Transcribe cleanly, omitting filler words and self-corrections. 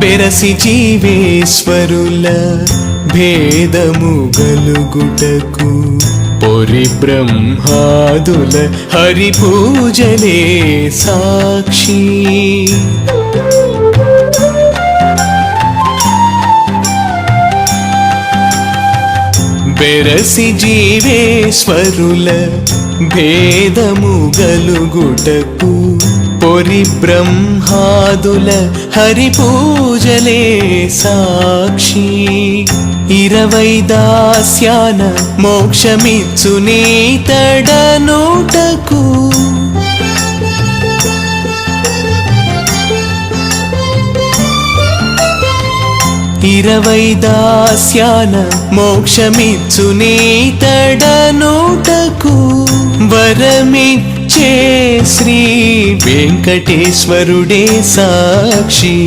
బెరసి జీవేశ్వరుల భేదము గలుగుటకు పొరి బ్రహ్మాదుల హరి పూజలే సాక్షి బెరసి జీవేశ్వరుల భేదము గలుగుటకు పొరి బ్రహ్మాదుల హరి పూజలే సాక్షి 20 దాస్యాన మోక్షమిచ్చు నీతడనుటకు 20 దాస్యాన మోక్షమిచ్చు నీతడనుటకు వరమిచ్చే శ్రీ వెంకటేశ్వరుడే సాక్షి।